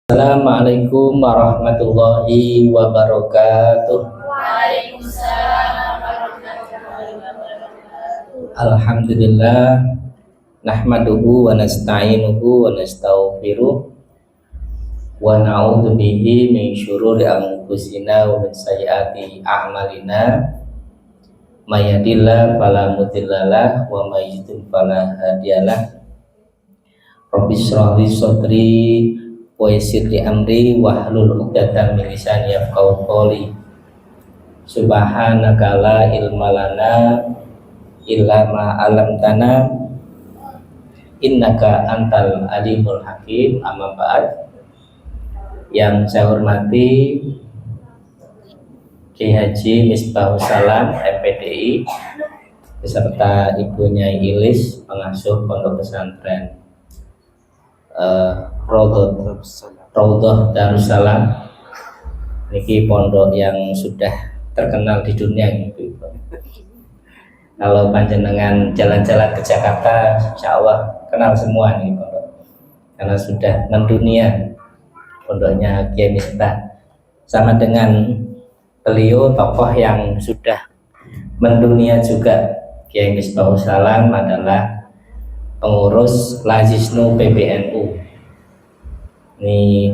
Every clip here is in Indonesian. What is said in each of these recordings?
Assalamualaikum warahmatullahi wabarakatuh. Waalaikumsalam warahmatullahi wabarakatuh. Alhamdulillah nahmaduhu wa nasta'inuhu wa nastaghfiruh wa na'udzu bihi min syururi anfusina wa min sayyiati a'malina may yahdihillahu fala mudhillalah wa may yudhlil fala hadiyalah. Rabbi shrah li sadri wa yassir li amri wahlul 'uqdatam min lisani yafqahu qawli. Subhanaka la ilma lana illa ma 'allamtana innaka antal alimul hakim. Amma ba'd. Yang saya hormati Kiai Haji Misbahus Salam MPDI beserta Ibu Nyai Ilis, pengasuh Pondok Pesantren Raudhah Darussalam. Niki pondok yang sudah terkenal di dunia gitu. Kalau panjenengan jalan-jalan ke Jakarta, insya Allah kenal semua nih pondok, karena sudah mendunia pondoknya Kiai Miftah. Sama dengan beliau tokoh yang sudah mendunia juga, Kiai Misbahus Salam adalah pengurus Lazisnu PBNU. Ini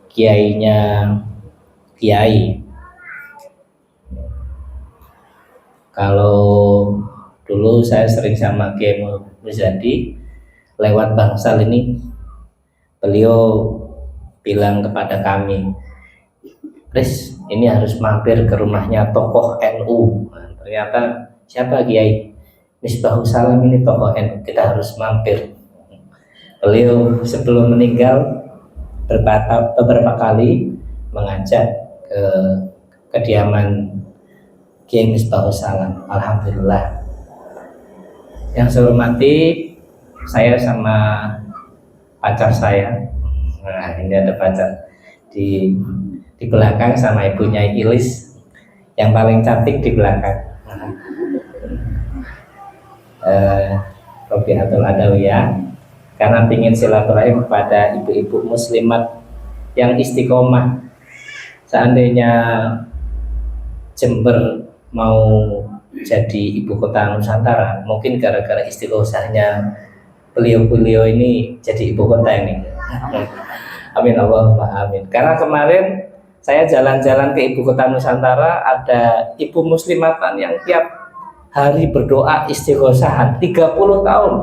kiainya kiai. Kalau dulu saya sering sama Kiai Muzadi lewat bangsal ini, beliau bilang kepada kami, Riz, ini harus mampir ke rumahnya tokoh NU. Nah, ternyata siapa Kiai Misbahus Salam ini tokoh NU, kita harus mampir. Beliau sebelum meninggal beberapa kali mengajak ke kediaman Kiai Misbahus Salam. Alhamdulillah. Yang saya hormati, saya sama pacar saya. Nah, ini ada pacar di belakang sama ibunya Ilis, yang paling cantik di belakang. Robiatul Adawiyah, karena ingin silaturahim kepada ibu-ibu muslimat yang istiqomah. Seandainya Jember mau jadi ibu kota Nusantara, mungkin gara-gara istiqomahnya beliau-beliau ini jadi ibu kota ini. Amin Allahumma amin. Karena kemarin saya jalan-jalan ke ibu kota Nusantara, ada ibu muslimatan yang tiap hari berdoa istighosahan 30 tahun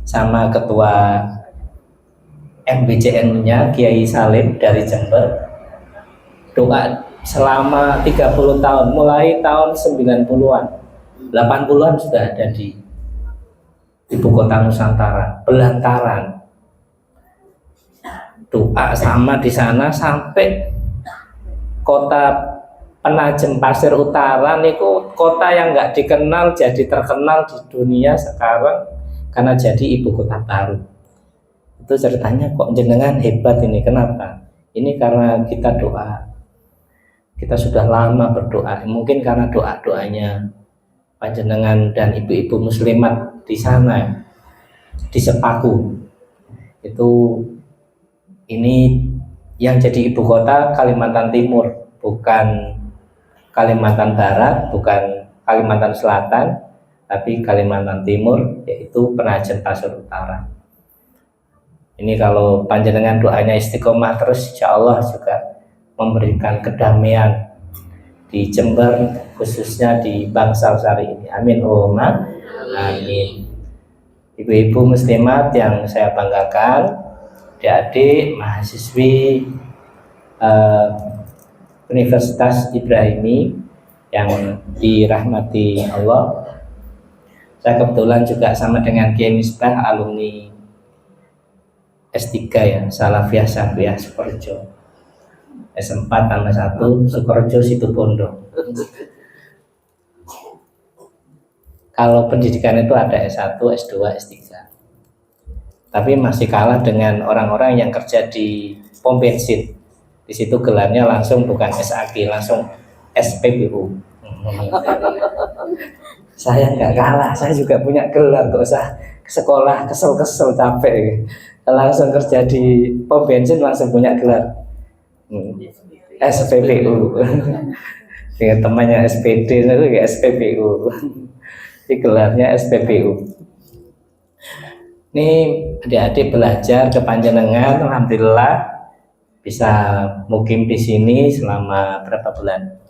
sama ketua MBCN-nya Kiai Salim dari Jember. Doa selama 30 tahun, mulai tahun 90-an 80-an sudah ada di ibu kota Nusantara, belantaran doa sama di sana sampai kota Penajem Pasir Utara niku kota yang nggak dikenal jadi terkenal di dunia sekarang karena jadi ibu kota baru. Itu ceritanya kok jenengan hebat ini, kenapa? Ini karena kita doa. Kita sudah lama berdoa. Mungkin karena doa-doanya panjenengan dan ibu-ibu muslimat di sana di Sepaku. Itu ini yang jadi ibu kota Kalimantan Timur, bukan Kalimantan Barat, bukan Kalimantan Selatan, tapi Kalimantan Timur, yaitu Penajem Pasir Utara. Ini kalau panjenengan doanya istiqomah terus, insya Allah juga memberikan kedamaian di Jember, khususnya di Bangsal Sari ini. Amin Allahumma amin. Ibu-ibu muslimat yang saya banggakan, adik-adik mahasiswi Universitas Ibrahimi yang dirahmati Allah. Saya kebetulan juga sama dengan Kiai Misbah, alumni S3 ya, Salafiyah Syafiyah Sukorejo, S4 tambah 1 Sukorejo Situbondo. Kalau pendidikan itu ada S1, S2, S3, tapi masih kalah dengan orang-orang yang kerja di pom bensin. Di situ gelarnya langsung bukan SAG, langsung SPBU. Saya nggak kalah, saya juga punya gelar, nggak usah ke sekolah kesel-kesel capek. langsung kerja di pom bensin langsung punya gelar SPPU. Dengan temannya SPD itu ya SPPU. Ini gelarnya SPPU. Ini adik-adik belajar ke Panjenengan, alhamdulillah bisa mukim di sini selama berapa bulan?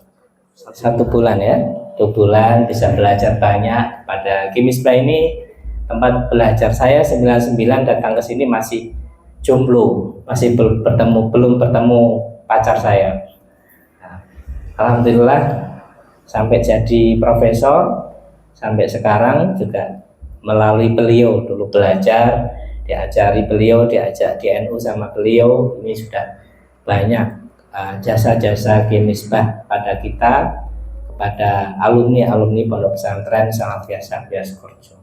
1 bulan ya, 2 bulan bisa belajar banyak. Pada Kimisbah ini tempat belajar saya 99 datang ke sini masih jomblo, masih belum bertemu pacar saya. Nah, alhamdulillah sampai jadi profesor, sampai sekarang juga melalui beliau dulu belajar, diajari beliau, diajak di NU sama beliau. Ini sudah banyak jasa-jasa Kimisbah pada kita, kepada alumni Pondok Pesantren Salafiyah Sukorejo.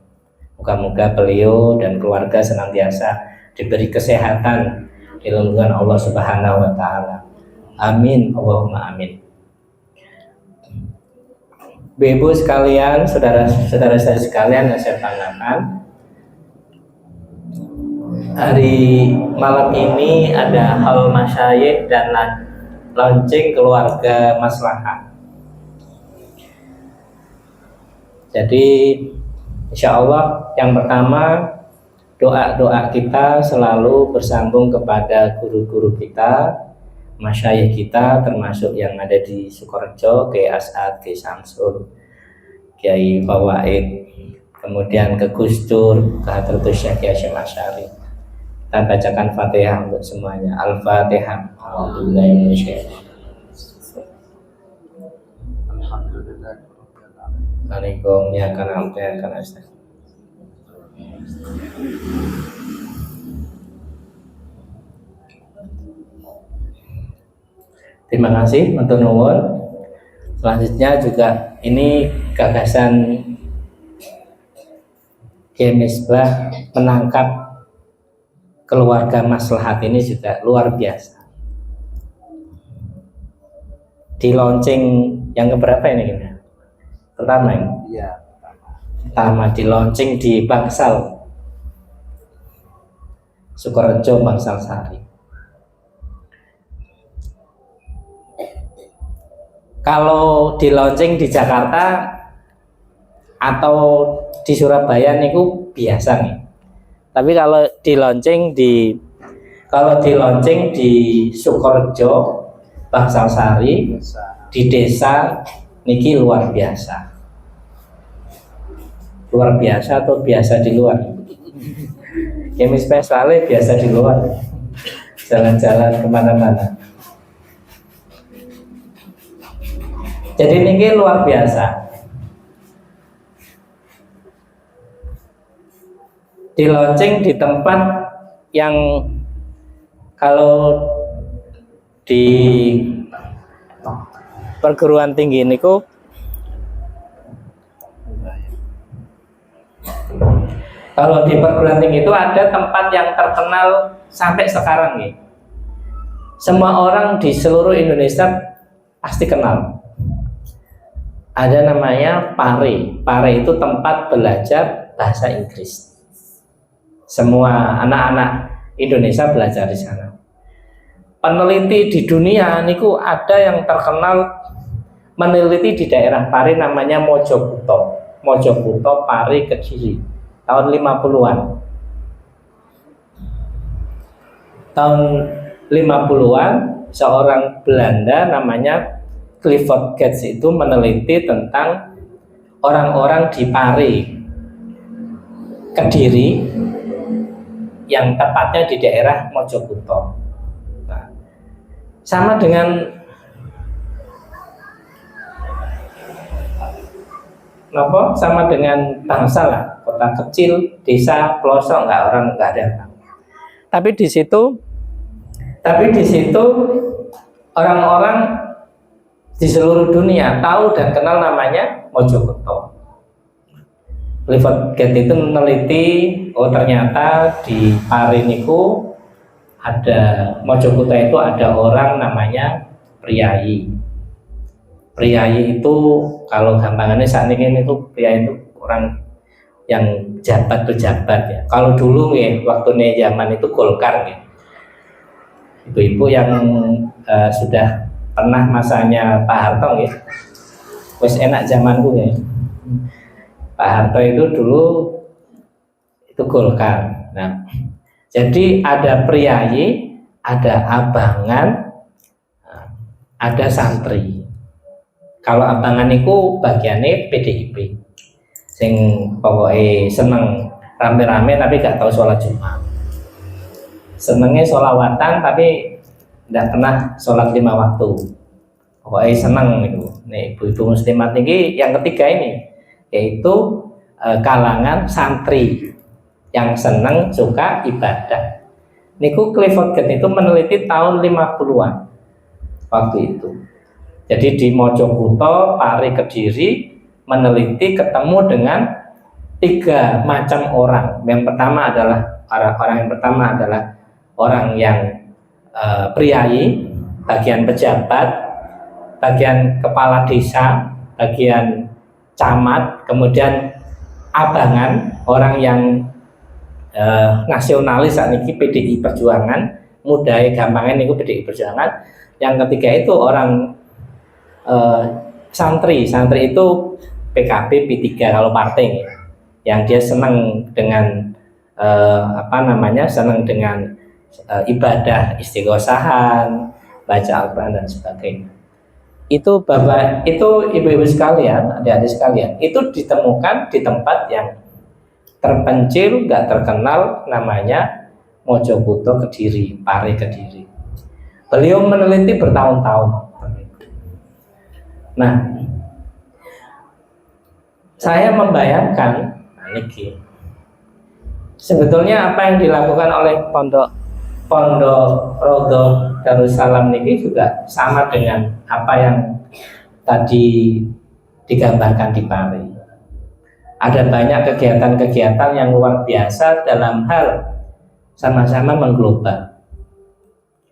Moga-moga beliau dan keluarga senantiasa diberi kesehatan di lindungan Allah Subhanahu wa taala. Amin, Allahumma amin. Ibu sekalian, saudara-saudara saya sekalian yang saya banggakan, hari malam ini ada haul masyayikh dan launching keluarga maslahah. Jadi insya Allah yang pertama, doa-doa kita selalu bersambung kepada guru-guru kita, masyayikh kita, termasuk yang ada di Sukorejo, Kiai As'ad, Kiai Samsul, Kiai Fawaid, kemudian ke Gus Dur, ke Hadratus Syekh Kiai Hasyim Asy'ari. Kita bacakan Fatihah untuk semuanya. Al-Fatihah. Assalamualaikum ya kana ya kana. Terima kasih untuk nuwun. Selanjutnya juga ini gagasan Kimisbah menangkap keluarga maslahat ini juga luar biasa. Di launching yang keberapa ini? Pertama ini? Iya, pertama di launching di Bangsal Sukorejo, Bangsal Sari. Kalau di launching di Jakarta atau di Surabaya niku biasa nih. Tapi kalau di launching di Sukorejo, Bangsal Sari, di desa niki luar biasa. Luar biasa atau biasa di luar? Kimisbah Saleh biasa di luar. Jalan-jalan kemana-mana. Jadi ini luar biasa. Di launching di tempat yang kalau di perguruan tinggi niku kalau di perguruan tinggi itu ada tempat yang terkenal sampai sekarang nih. Semua orang di seluruh Indonesia pasti kenal. Ada namanya PARE. PARE itu tempat belajar bahasa Inggris. Semua anak-anak Indonesia belajar di sana. Peneliti di dunia niku ada yang terkenal meneliti di daerah PARE namanya Mojokerto. Mojokerto PARE Kediri tahun 50-an. Tahun 50-an seorang Belanda namanya Clifford Geertz itu meneliti tentang orang-orang di PARE Kediri yang tepatnya di daerah Mojokerto. Nah, sama dengan bangsa lah, kota kecil, desa, pelosok, nggak ada. Tapi di situ orang-orang di seluruh dunia tahu dan kenal namanya Mojokerto. Clifford Geertz itu meneliti, ternyata di PARE niku ada Mojokerto itu ada orang namanya priyayi. Priyayi itu kalau gampangannya saat ini itu priyayi itu orang yang jabat-pejabat ya. Kalau dulu ya waktu zaman itu Golkar ya. Ibu-ibu yang sudah pernah masanya Pak Harto ya. Wes enak zamanku ya. Pak Harto itu dulu itu Golkar. Nah, jadi ada priayi, ada abangan, ada santri. Kalau abangan itu bagiannya PDIP. Sing pokoknya seneng rame-rame tapi gak tahu sholat Jumat. Senengnya sholawatan tapi tidak pernah sholat 5 waktu. Pokoknya seneng itu. Nih ibu-ibu muslimat ini yang ketiga ini yaitu kalangan santri yang seneng suka ibadah. Niku Clifford Gate itu meneliti tahun 50-an waktu itu. Jadi di Mojokerto, Pare, Kediri meneliti ketemu dengan 3 macam orang. Yang pertama adalah orang yang priayi, bagian pejabat, bagian kepala desa, bagian camat, kemudian abangan, orang yang nasionalis saat ini PDI Perjuangan, mudai gampangnya niku PDI Perjuangan. Yang ketiga itu orang santri itu PKB P3 kalau partai yang dia senang dengan senang dengan ibadah istighosahan, baca Al-Quran dan sebagainya. Itu Bapak, itu ibu-ibu sekalian, adik-adik sekalian, itu ditemukan di tempat yang terpencil, nggak terkenal, namanya Mojokerto, Kediri, Pare, Kediri. Beliau meneliti bertahun-tahun. Nah, saya membayangkan, sebetulnya apa yang dilakukan oleh Pondok Rodo Darussalam ini juga sama dengan apa yang tadi digambarkan di Pare. Ada banyak kegiatan-kegiatan yang luar biasa dalam hal sama-sama mengglobal.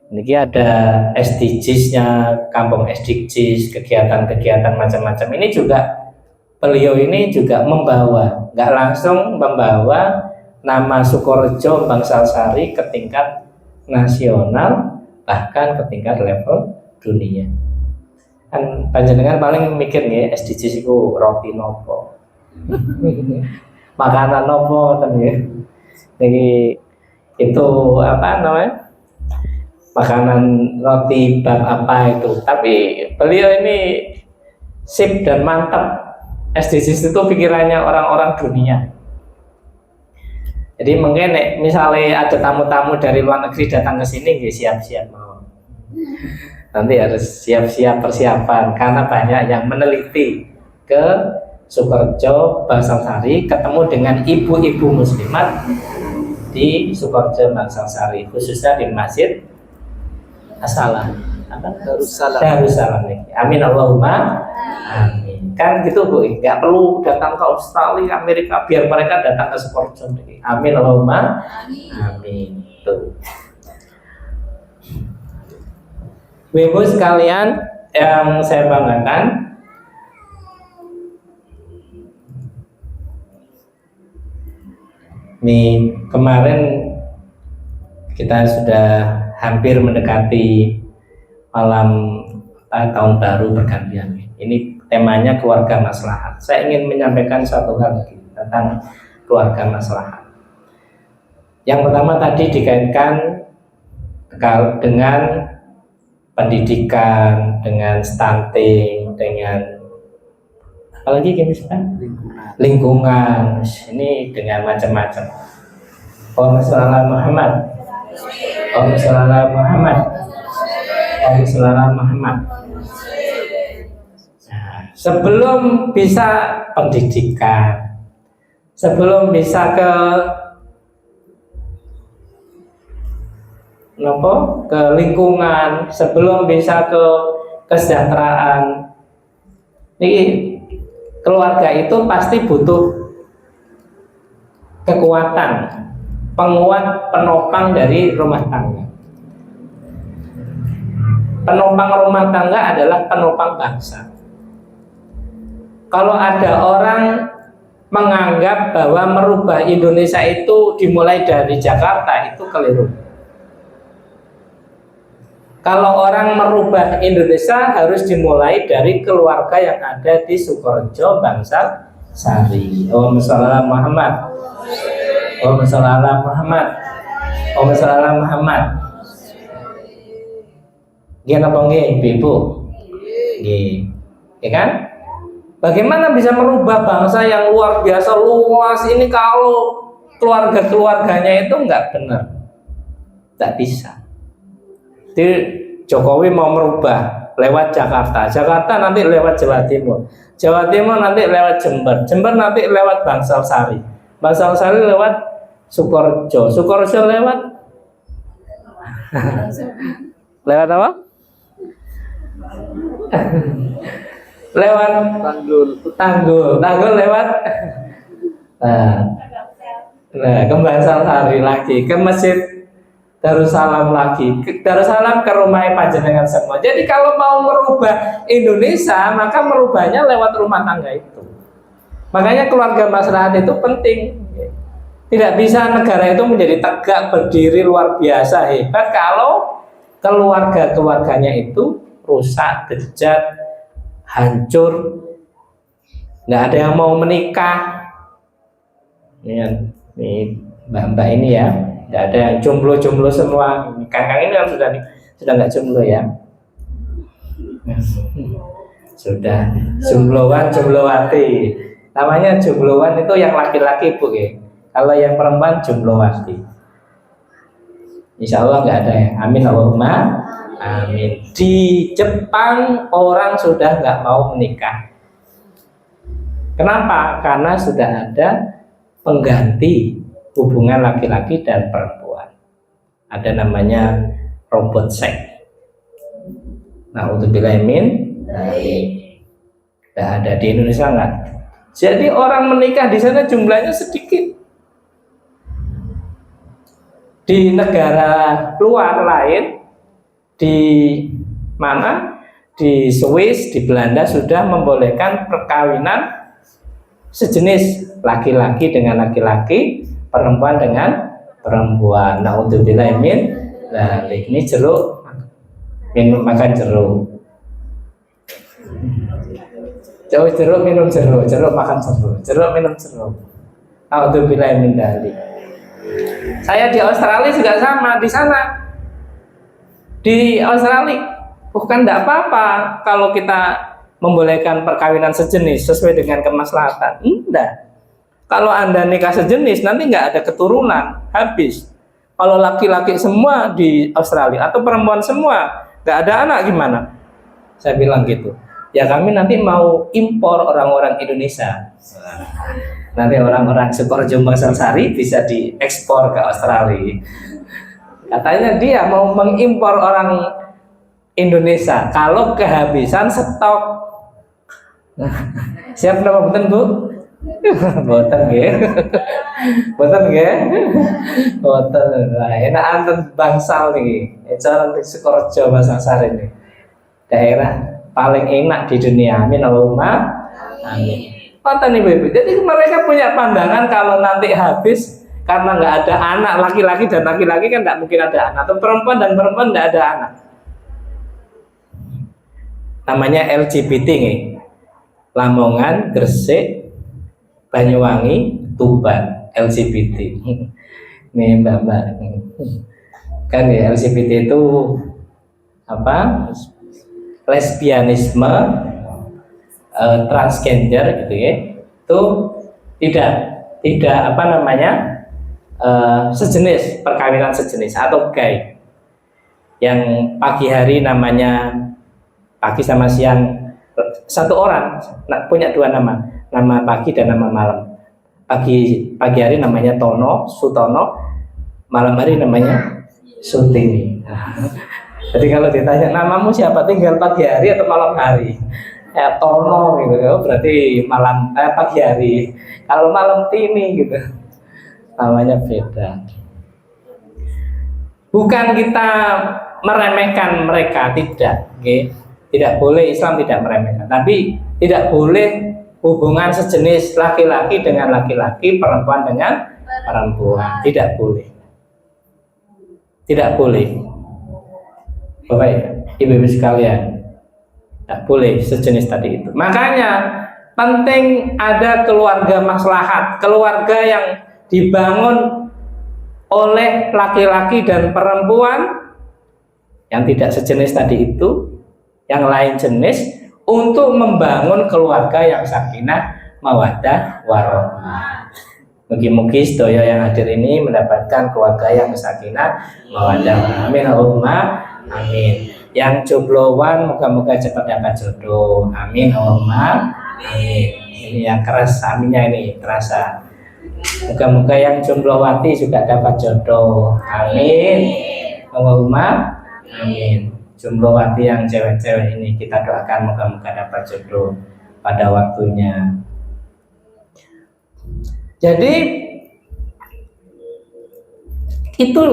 Ini ada SDGs-nya, kampung SDGs, kegiatan-kegiatan macam-macam. Ini juga beliau ini juga membawa, nggak langsung membawa nama Sukorejo Bangsal-Sari ke tingkat nasional, bahkan ke tingkat level dunia. Kan panjenengan paling mikir nih SDGs itu roti nopo, makanan nopo kan ya. Jadi itu apa namanya? Makanan roti bab apa itu. Tapi beliau ini sip dan mantap. SDGs itu pikirannya orang-orang dunia. Jadi mungkin misalnya ada tamu-tamu dari luar negeri datang ke sini, siap-siap mau. Nanti harus siap-siap persiapan karena banyak yang meneliti ke Sukorejo Bangsal-Sari, ketemu dengan ibu-ibu muslimat di Sukorejo Bangsal-Sari, khususnya di Masjid As-Salam. Darussalam nih. Amin Allahumma amin. Kan gitu Bu, nggak perlu datang ke Australia, Amerika biar mereka datang ke Sukorejo. Amin Allahumma amin. Tuh. Ibu sekalian yang saya banggakan, nih kemarin kita sudah hampir mendekati malam tahun baru pergantian. Ini temanya keluarga maslahat. Saya ingin menyampaikan satu hal lagi tentang keluarga maslahat. Yang pertama tadi dikaitkan dengan pendidikan, dengan stunting, dengan apalagi lingkungan. Ini dengan macam-macam. Allahumma shalli ala Muhammad. Allahumma shalli ala Muhammad. Allahumma shalli ala Muhammad. Nah, sebelum bisa pendidikan, sebelum bisa ke lingkungan, sebelum bisa ke kesejahteraan, ini keluarga itu pasti butuh kekuatan, penguat, penopang dari rumah tangga. Penopang rumah tangga adalah penopang bangsa. Kalau ada orang menganggap bahwa merubah Indonesia itu dimulai dari Jakarta itu keliru. Kalau orang merubah Indonesia harus dimulai dari keluarga yang ada di Sukorejo, Bangsal Sari. Allahumma sholli ala Muhammad. Allahumma sholli ala Muhammad. Allahumma sholli ala Muhammad. Gimana apa nggih, Ibu? Nggih. Ya kan? Bagaimana bisa merubah bangsa yang luar biasa luas ini kalau keluarga-keluarganya itu enggak benar? Tidak bisa. Jadi Jokowi mau merubah lewat Jakarta, Jakarta nanti lewat Jawa Timur, Jawa Timur nanti lewat Jember, Jember nanti lewat Bangsal Sari, Bangsal Sari lewat Sukorejo, Sukorejo lewat lewat apa? Lewat Tanggul lewat ke Bangsal Sari lagi, ke Masjid Darussalam lagi, Darussalam ke rumah panjenengan semua. Jadi kalau mau merubah Indonesia, maka merubahnya lewat rumah tangga itu. Makanya keluarga masyarakat itu penting. Tidak bisa negara itu menjadi tegak, berdiri, luar biasa, hebat kalau keluarga-keluarganya itu rusak, bejat, hancur, nggak ada yang mau menikah. Ini mbak-mbak ini ya, nggak ada yang jomblo semua. Kakak ini kan sudah nggak jomblo ya, sudah jomblowati. Namanya jomblowan itu yang laki-laki, Bu ya. Kalau yang perempuan jomblowati. Insya Allah nggak ada ya. Amin Allahumma amin. Di Jepang orang sudah nggak mau menikah. Kenapa? Karena sudah ada pengganti hubungan laki-laki dan perempuan. Ada namanya robot seks. Nah, untuk bilamin, tidak ada di Indonesia nggak. Jadi orang menikah di sana jumlahnya sedikit. Di negara luar lain, di mana? Di Swiss, di Belanda sudah membolehkan perkawinan sejenis, laki-laki dengan laki-laki, perempuan dengan perempuan. Nah, untuk bilamin, nah ini jeruk, makan jeruk. Jauh jeruk minum jeruk, jeruk makan jeruk, jeruk minum jeruk. Nah, untuk bilamin dari. Saya di Australia juga sama, di sana di Australia bukan tidak apa-apa kalau kita membolehkan perkawinan sejenis sesuai dengan kemaslahatan. Enggak. Kalau Anda nikah sejenis nanti nggak ada keturunan, habis. Kalau laki-laki semua di Australia atau perempuan semua nggak ada anak gimana? Saya bilang gitu. Ya kami nanti mau impor orang-orang Indonesia. Nanti orang-orang Sukorejo Bangsal Sari bisa diekspor ke Australia. Katanya dia mau mengimpor orang Indonesia kalau kehabisan stok. Siap nama benten Bu? Boten nggih. Boten nggih. Boten. Lah enakan ten Bangsal niki. Ecaran di Sukorejo Bangsal Sari ini. Daerah paling enak di dunia. Amin Allahumma amin. Nih, Ibu. Jadi mereka punya pandangan kalau nanti habis karena nggak ada anak, laki-laki dan laki-laki kan nggak mungkin ada anak, atau perempuan dan perempuan nggak ada anak. Namanya LGBT nih. Lamongan, Gresik, Banyuwangi, Tuban, LGBT. Nih Mbak-mbak. Kan ya LGBT itu apa? Lesbianisme, transgender gitu ya, itu tidak apa namanya sejenis, perkawinan sejenis atau gay, yang pagi hari namanya pagi sama siang, satu orang punya dua nama pagi dan nama malam. Pagi hari namanya Tono, Sutono, malam hari namanya Sutini. Jadi kalau ditanya namamu siapa, tinggal pagi hari atau malam hari? Tono gitu, berarti malam pagi hari. Kalau malam Tini gitu, namanya beda. Bukan kita meremehkan mereka, tidak, okay? Tidak boleh, Islam tidak meremehkan, tapi tidak boleh hubungan sejenis laki-laki dengan laki-laki, perempuan dengan perempuan. Tidak boleh. Tidak boleh. Bapak Ibu sekalian, tidak boleh sejenis tadi itu. Makanya penting ada keluarga maslahat, keluarga yang dibangun oleh laki-laki dan perempuan yang tidak sejenis tadi itu, yang lain jenis, untuk membangun keluarga yang sakinah, mawaddah, warahmah. Mugi-mugi sedaya yang hadir ini mendapatkan keluarga yang sakinah, mawaddah, amin, Allahumma amin. Yang jombloan moga-moga cepat dapat jodoh, amin, Allahumma amin. Ini yang keras aminnya ini terasa. Moga-moga yang jomblowati juga dapat jodoh, amin, Allahumma amin. Jomblowati yang cewek-cewek ini kita doakan moga-moga dapat jodoh pada waktunya. Jadi itu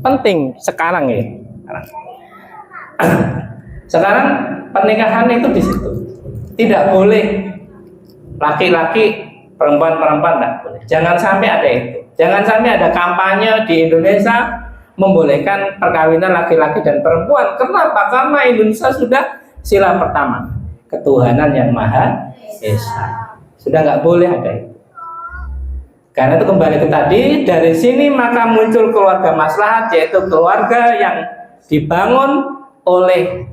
penting sekarang ya. Sekarang pernikahan itu di situ. Tidak boleh laki-laki, perempuan-perempuan, tidak boleh. Jangan sampai ada itu. Jangan sampai ada kampanye di Indonesia membolehkan perkawinan laki-laki dan perempuan. Kenapa? Karena Indonesia sudah sila pertama, ketuhanan yang Maha Esa. Sudah nggak boleh ada itu. Karena itu kembali ke tadi, dari sini maka muncul keluarga maslahat, yaitu keluarga yang dibangun oleh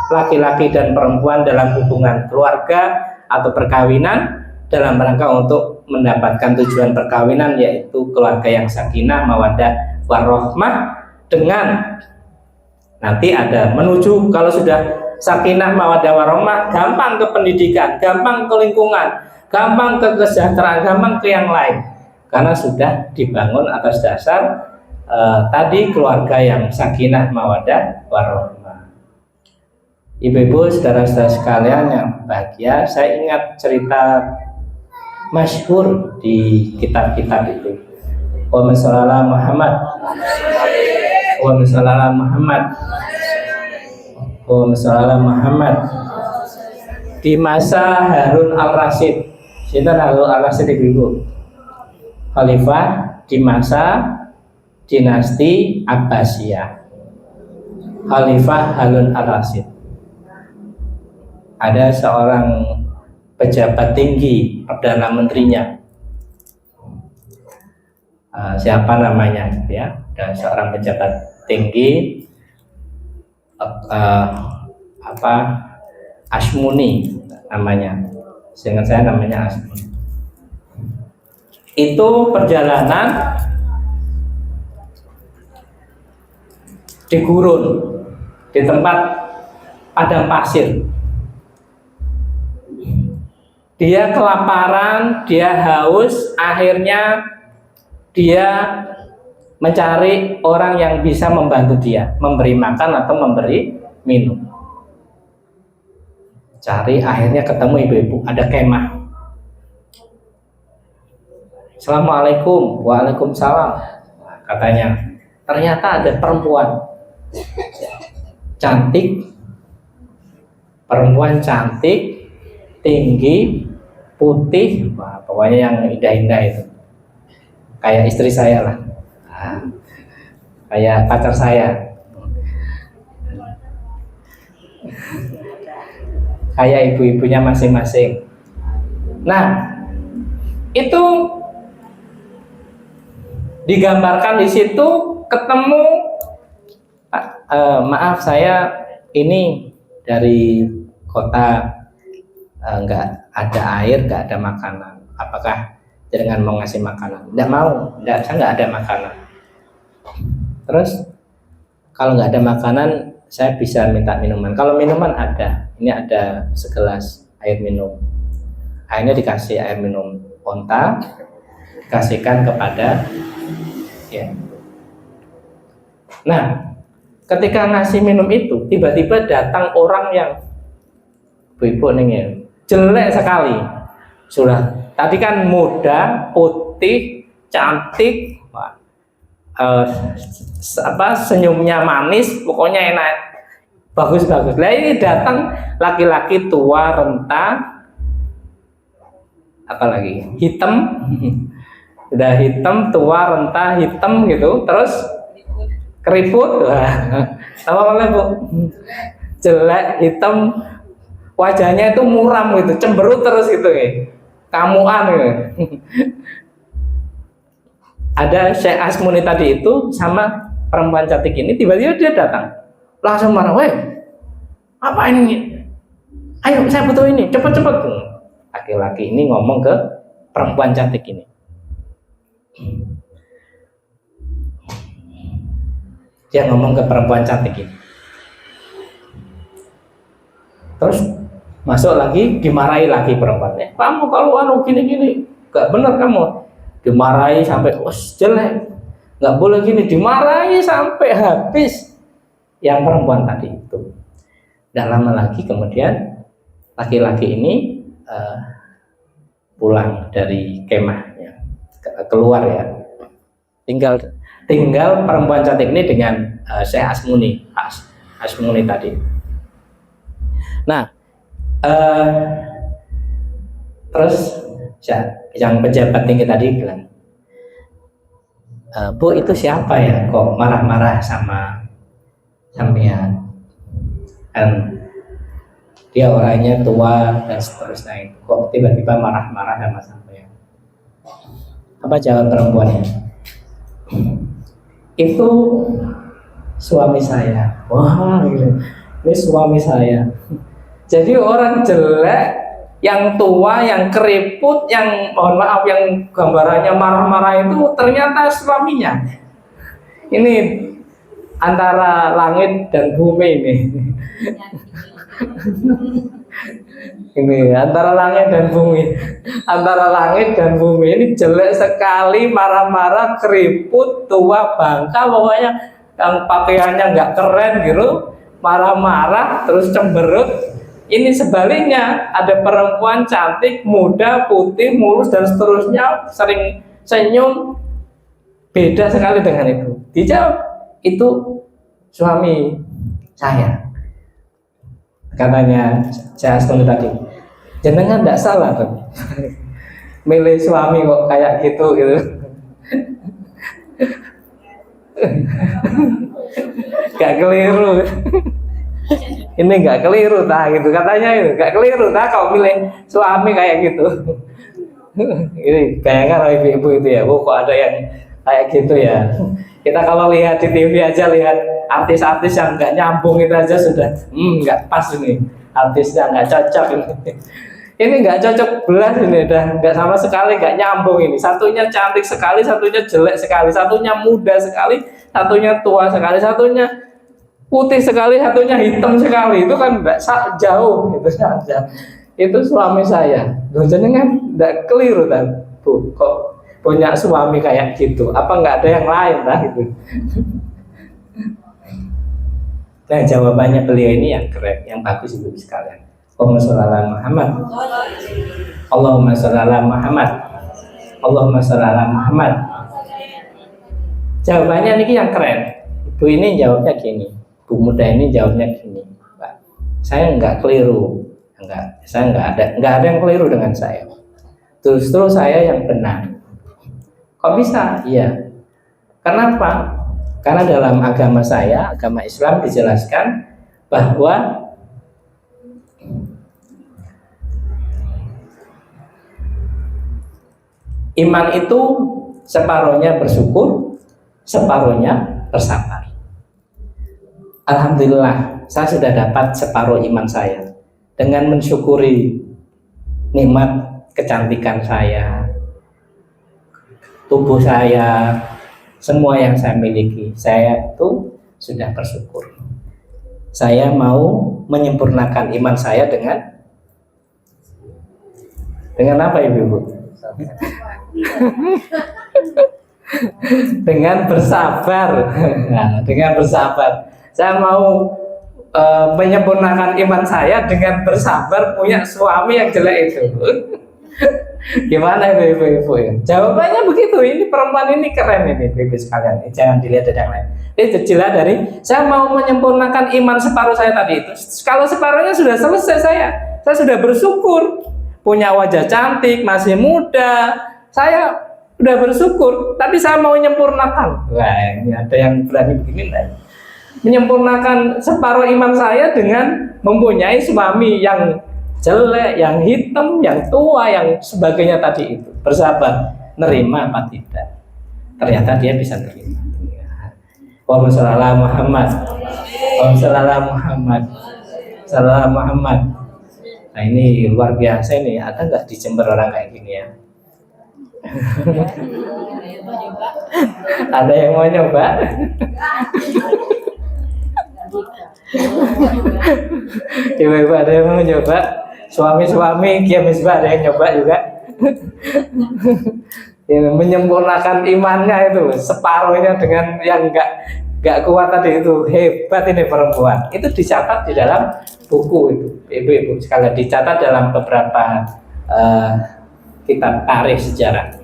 laki-laki dan perempuan dalam hubungan keluarga atau perkawinan dalam rangka untuk mendapatkan tujuan perkawinan, yaitu keluarga yang sakinah, mawaddah, warahmah, dengan nanti ada menuju, kalau sudah sakinah, mawaddah, warahmah, gampang ke pendidikan, gampang ke lingkungan, gampang ke kesejahteraan, gampang ke yang lain. Karena sudah dibangun atas dasar tadi keluarga yang sakinah, mawaddah, warahmah. Ibu-ibu, saudara-saudara sekalian yang bahagia, saya ingat cerita masyhur di kitab-kitab itu. Wa sallallahu Muhammad. Wa sallallahu Muhammad. Wa sallallahu Muhammad. Di masa Harun al-Rasyid. Sinten Harun al-Rasyid ibu? Khalifah di masa dinasti Abbasiyah. Khalifah Harun al-Rasyid. Ada seorang pejabat tinggi, perdana menterinya. Siapa namanya? Ya, ada seorang pejabat tinggi, Asmuni namanya. Seingat saya namanya Asmuni. Itu perjalanan di gurun, di tempat padang pasir. Dia kelaparan, dia haus, akhirnya dia mencari orang yang bisa membantu dia, memberi makan atau memberi minum. Cari, akhirnya ketemu ibu-ibu, ada kemah. Assalamualaikum. Waalaikumsalam. Katanya, ternyata ada perempuan cantik, tinggi, putih, wah, pokoknya yang indah-indah itu. Kayak istri saya lah, kayak pacar saya, kayak ibu-ibunya masing-masing. Nah, itu digambarkan di situ ketemu, maaf saya ini dari kota, nggak ada air, nggak ada makanan. Apakah jangan mau ngasih makanan? Nggak mau, saya nggak ada makanan. Terus kalau nggak ada makanan, saya bisa minta minuman. Kalau minuman ada, ini ada segelas air minum. Akhirnya dikasih air minum onta, dikasihkan kepada ya. Nah, ketika ngasih minum itu, tiba-tiba datang orang yang ibu-ibu nih, jelek sekali. Sudah tadi kan muda, putih, cantik, senyumnya manis, pokoknya enak, bagus. Nah, ini datang laki-laki tua, renta, apalagi hitam, udah hitam, tua, renta, hitam gitu, terus keriput, apa namanya Bu? Jelek, hitam, wajahnya itu muram gitu, cemberut terus gitu ya, kamuan gitu. Ada Syekh Asmuni tadi itu sama perempuan cantik ini, tiba-tiba dia datang, langsung marah, weh, apa ini? Ayo saya butuh ini, cepet-cepet. Laki-laki ini ngomong ke perempuan cantik ini. Dia ngomong ke perempuan cantik ini. Terus masuk lagi, dimarahi lagi perempuannya. Kamu kalau gini-gini, gak bener kamu. Dimarahi sampai jelek, nggak boleh gini, dimarahi sampai habis yang perempuan tadi itu. Tidak lama lagi kemudian laki-laki ini pulang dari kemahnya, keluar ya, tinggal perempuan cantik ini dengan Syekh Asmuni tadi. Nah terus yang pejabat tinggi tadi bilang, Bu, itu siapa ya kok marah-marah sama sampean? Dia orangnya tua dan seterusnya, kok tiba-tiba marah-marah sama sampean? Apa jawab perempuannya? Itu suami saya. Wah, ini suami saya. Jadi orang jelek, yang tua, yang keriput, yang mohon maaf, yang gambarannya marah-marah itu ternyata suaminya. Ini antara langit dan bumi ini. Ini antara langit dan bumi. Antara langit dan bumi ini jelek sekali, marah-marah, keriput, tua, bangka, pokoknya yang pakaiannya nggak keren gitu, marah-marah, terus cemberut. Ini sebaliknya, ada perempuan cantik, muda, putih, mulus dan seterusnya, sering senyum, beda sekali dengan itu. Dijawab, itu suami saya. Katanya saya tadi, jenengan tidak salah tuh. Milih suami kok kayak gitu. Gak keliru. Ini nggak keliru gitu katanya, itu nggak keliru kalau milih suami kayak gitu. Ini bayangkan ibu-ibu itu ya, kok ada yang kayak gitu ya. Kita kalau lihat di TV aja, lihat artis-artis yang nggak nyambung itu aja sudah nggak pas ini, artisnya nggak cocok ini. Ini nggak cocok belas ini, udah nggak sama sekali, nggak nyambung ini. Satunya cantik sekali, satunya jelek sekali, satunya muda sekali, satunya tua sekali, satunya putih sekali, satunya hitam sekali. Itu kan enggak jauh itu saja. Itu suami saya. Loh, jenengan enggak keliru kan, Bu? Kok punya suami kayak gitu? Apa enggak ada yang lain lah gitu? Nah, jawabannya beliau ini yang keren, yang bagus ibu sekalian. Allahumma sholli ala Muhammad. Allahumma sholli ala Muhammad. Allahumma sholli ala Muhammad. Jawabannya ini yang keren. Ibu ini jawabnya gini. Bu muda ini jawabnya gini, Pak, saya nggak keliru, saya nggak ada yang keliru dengan saya. Terus saya yang benar. Kok bisa? Iya. Kenapa? Karena dalam agama saya, agama Islam dijelaskan bahwa iman itu separuhnya bersyukur, separuhnya bersabar. Alhamdulillah, saya sudah dapat separuh iman saya dengan mensyukuri nikmat kecantikan saya, tubuh saya, semua yang saya miliki. Saya itu sudah bersyukur. Saya mau menyempurnakan iman saya dengan apa ibu-ibu? Dengan bersabar. Nah, dengan bersabar. Saya mau menyempurnakan iman saya dengan bersabar punya suami yang jelek itu. Gimana ibu-ibu ya? Jawabannya begitu. Ini perempuan ini keren ini ibu sekalian. Jangan dilihat dari yang lain. Ini jelas dari saya mau menyempurnakan iman separuh saya tadi itu. Kalau separuhnya sudah selesai saya sudah bersyukur. punya wajah cantik, masih muda, saya udah bersyukur, tapi saya mau menyempurnakan. Wah, ini ada yang berani begini enggak? Menyempurnakan separuh iman saya dengan mempunyai suami yang jelek, yang hitam, yang tua, yang sebagainya tadi itu. Bersahabat, nerima apa tidak? Ternyata dia bisa nerima. Allahumma shalli ala Muhammad. Allahumma shalli ala Muhammad. Salam Muhammad. Nah ini luar biasa ini. Ada nggak di Jember orang kayak gini ya? Ada yang mau nyoba? Ibu-ibu ada yang mau nyoba? Suami-suami Kiai Misbah ada yang nyoba juga? Ya, menyempurnakan imannya itu separuhnya dengan yang nggak kuat tadi itu. Hebat ini perempuan. Itu dicatat di dalam buku itu, ibu-ibu sekalian, dicatat dalam beberapa kitab tarikh sejarah.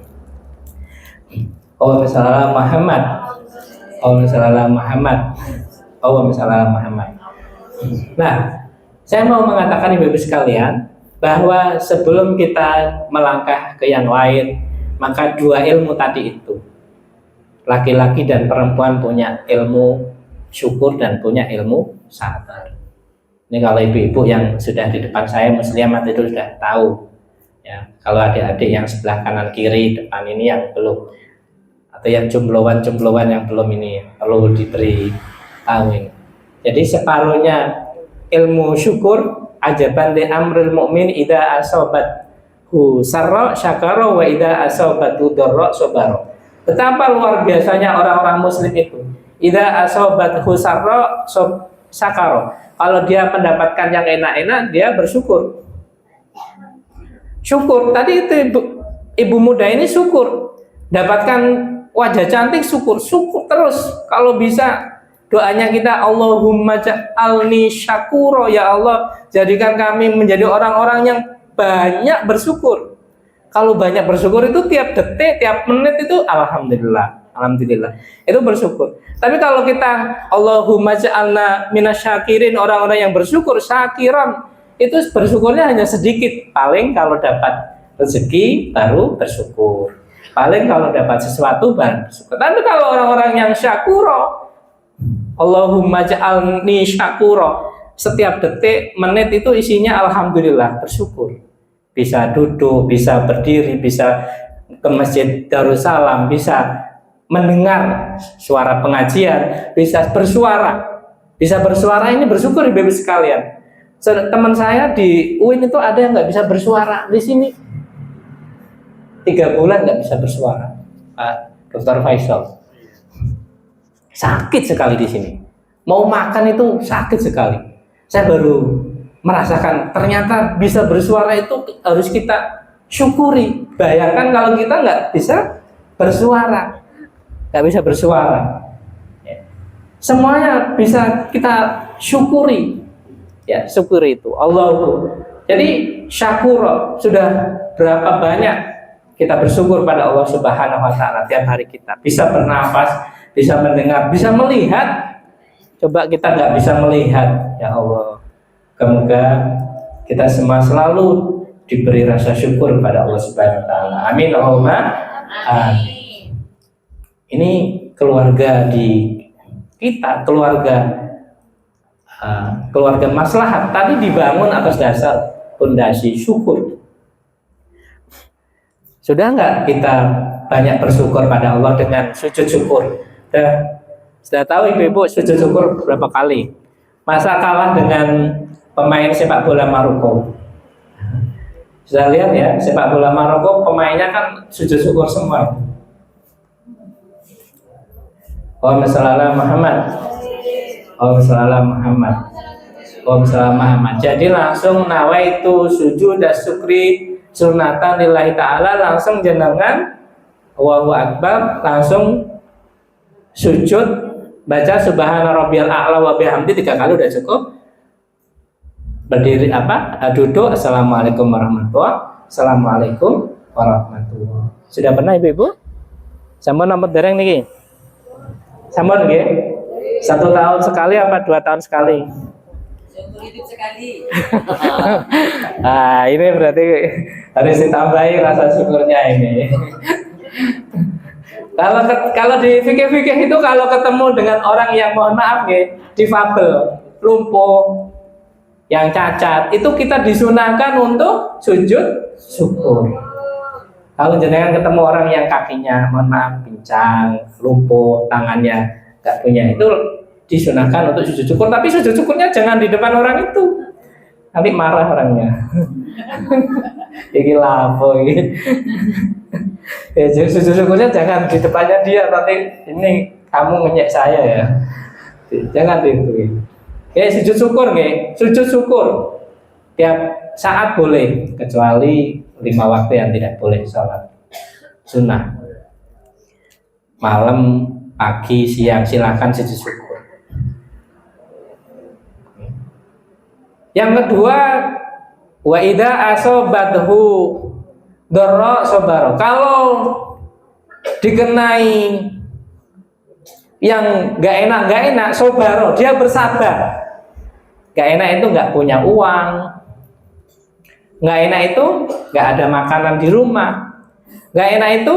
Allahumma shalli ala Muhammad. Allahumma shalli ala Muhammad. Allahumma shalli ala Muhammad. Nah, saya mau mengatakan ibu-ibu sekalian bahwa sebelum kita melangkah ke yang lain, maka dua ilmu tadi itu, laki-laki dan perempuan punya ilmu syukur dan punya ilmu sabar. Ini kalau ibu-ibu yang sudah di depan saya muslimat itu sudah tahu ya. Kalau adik-adik yang sebelah kanan kiri depan ini yang belum, atau yang jombloan yang belum, ini perlu diberi tahu ini. Jadi separuhnya ilmu syukur, ajaban li amril mu'min idza asobat sarra syakara wa idza asabatu dharra sabara. Betapa luar biasanya orang-orang muslim itu. Idza asabatu sarra syakara. Kalau dia mendapatkan yang enak-enak, dia bersyukur. Syukur. Tadi itu ibu muda ini syukur. Dapatkan wajah cantik, syukur. Syukur terus. Kalau bisa doanya kita, Allahumma ja'alni syakura, ya Allah, jadikan kami menjadi orang-orang yang banyak bersyukur. Kalau banyak bersyukur itu tiap detik, tiap menit itu alhamdulillah, alhamdulillah. Itu bersyukur. Tapi kalau kita Allahumma ja'alna minasyakirin, orang-orang yang bersyukur, syakiran, itu bersyukurnya hanya sedikit. Paling kalau dapat rezeki baru bersyukur. Paling kalau dapat sesuatu baru bersyukur. Tapi kalau orang-orang yang syakuro, Allahumma ja'alni syakura, setiap detik, menit itu isinya alhamdulillah, bersyukur. Bisa duduk, bisa berdiri, bisa ke Masjid Darussalam, bisa mendengar suara pengajian, bisa bersuara. Bisa bersuara ini bersyukur ibu-ibu sekalian. Teman saya di UIN itu ada yang nggak bisa bersuara. Di sini 3 bulan nggak bisa bersuara, Pak Dr. Faisal. Sakit sekali di sini. Mau makan itu sakit sekali. Saya baru merasakan ternyata bisa bersuara itu harus kita syukuri. Bayangkan kalau kita nggak bisa bersuara, nggak bisa bersuara. Semuanya bisa kita syukuri. Ya, syukuri itu. Jadi syakuro, sudah berapa banyak kita bersyukur pada Allah Subhanahu wa taala tiap hari kita. Bisa bernafas, bisa mendengar, bisa melihat. Coba kita nggak bisa melihat, ya Allah. Semoga kita semua selalu diberi rasa syukur pada Allah Subhanahu wa taala. Amin Allahumma amin. Ini keluarga di kita, keluarga maslahat tadi dibangun atas dasar fondasi syukur. Sudah nggak kita banyak bersyukur pada Allah dengan sujud syukur? Sudah tahu ibu-ibu sujud syukur berapa kali? Masa kalah dengan pemain sepak bola Maroko? Sudah lihat ya, sepak bola Maroko pemainnya kan sujud syukur semua. Allahumma shalli ala Muhammad. Allahumma shalli ala Muhammad. Allahumma shalli ala Muhammad. Jadi langsung nawaitu sujud dan syukri sunatan lillahi ta'ala, langsung jenengan Allahu Akbar, langsung sujud, baca subhana rabbiyal a'la wa bihamdi 3 kali udah cukup. Berdiri duduk, assalamualaikum warahmatullahi, assalamualaikum warahmatullahi. Sudah pernah ibu-ibu? Sampun nomor dereng niki? Sampun nggih? 1 tahun sekali apa 2 tahun sekali? Seumur hidup sekali. Nah, ini berarti harus ditambahi rasa syukurnya ini. Kalau di fikih-fikih itu kalau ketemu dengan orang yang mohon maaf ya, difabel, lumpuh, yang cacat, itu kita disunahkan untuk sujud syukur. Kalau jenengan ketemu orang yang kakinya mohon maaf pincang, lumpuh, tangannya nggak punya, itu disunahkan untuk sujud syukur. Tapi sujud syukurnya jangan di depan orang itu, nanti marah orangnya. Ini lapo ini. Ya, jadi sujud syukurnya jangan di depannya dia, nanti ini kamu ngenyek saya ya. Jangan itu. Ya, sujud syukur nih, sujud syukur tiap saat boleh, kecuali 5 waktu yang tidak boleh sholat sunnah. Malam, pagi, siang silakan sujud syukur. Yang kedua, wa idza asobathu dharra sabara. Kalau dikenai yang nggak enak, sobaro, dia bersabar. Nggak enak itu nggak punya uang, nggak enak itu nggak ada makanan di rumah, nggak enak itu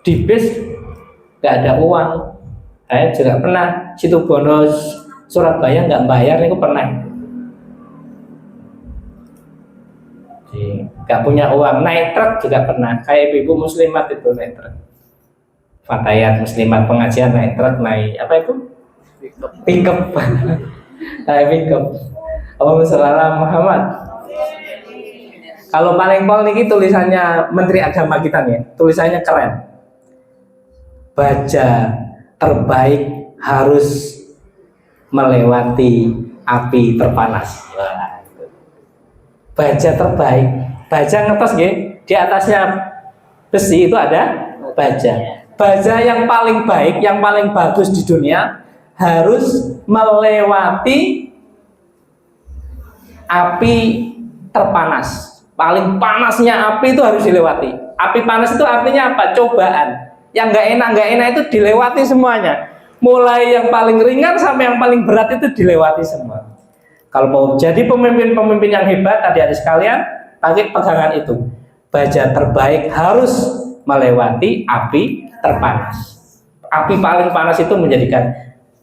di bis nggak ada uang. Saya juga pernah Situbondo Surabaya nggak bayar, itu pernah. Nggak punya uang, naik truk juga pernah. Kayak ibu muslimat itu naik truk. Fatayat muslimat pengajian naik truk, naik apa itu? Pickup. Naik pickup. Allahumma sholli ala Muhammad. Kalau paling pol niki tulisannya Menteri Agama kita nih, tulisannya keren. Baja terbaik harus melewati api terpanas. Baja terbaik, baja ngetos nggih, di atasnya besi itu ada baja. Baja yang paling baik, yang paling bagus di dunia harus melewati api terpanas. Paling panasnya api itu harus dilewati. Api panas itu artinya apa? Cobaan. Yang nggak enak itu dilewati semuanya. Mulai yang paling ringan sampai yang paling berat itu dilewati semua. Kalau mau jadi pemimpin-pemimpin yang hebat, adik-adik sekalian, pakai pegangan itu. Baja terbaik harus melewati api terpanas. Api paling panas itu menjadikan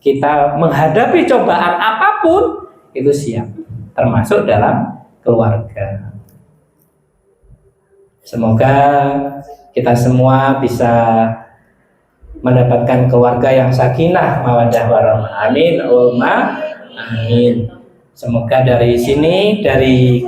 kita menghadapi cobaan apapun itu siap, termasuk dalam keluarga. Semoga kita semua bisa mendapatkan keluarga yang sakinah, mawaddah warahmah. Amin. Allahumma amin. Semoga dari sini, dari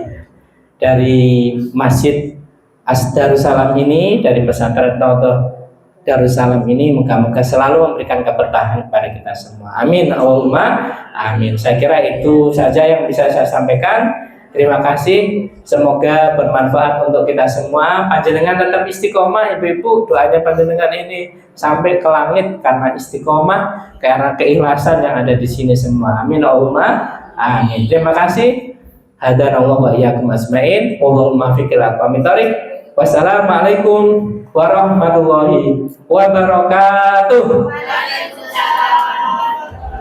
Masjid As-Darussalam ini, dari pesantren Tauhid Darussalam ini, moga-moga selalu memberikan keberkahan kepada kita semua. Amin. Allahumma amin. Saya kira itu saja yang bisa saya sampaikan. Terima kasih. Semoga bermanfaat untuk kita semua. Panjenengan tetap istiqomah, ibu-ibu. Doanya panjenengan ini sampai ke langit karena istiqomah, karena keikhlasan yang ada di sini semua. Amin. Allahumma amin. Terima kasih. Hadanallahu wa iyyakum ajmain. Wallahul muwaffiq ila aqwamit thoriq. Wassalamualaikum warahmatullahi wabarakatuh.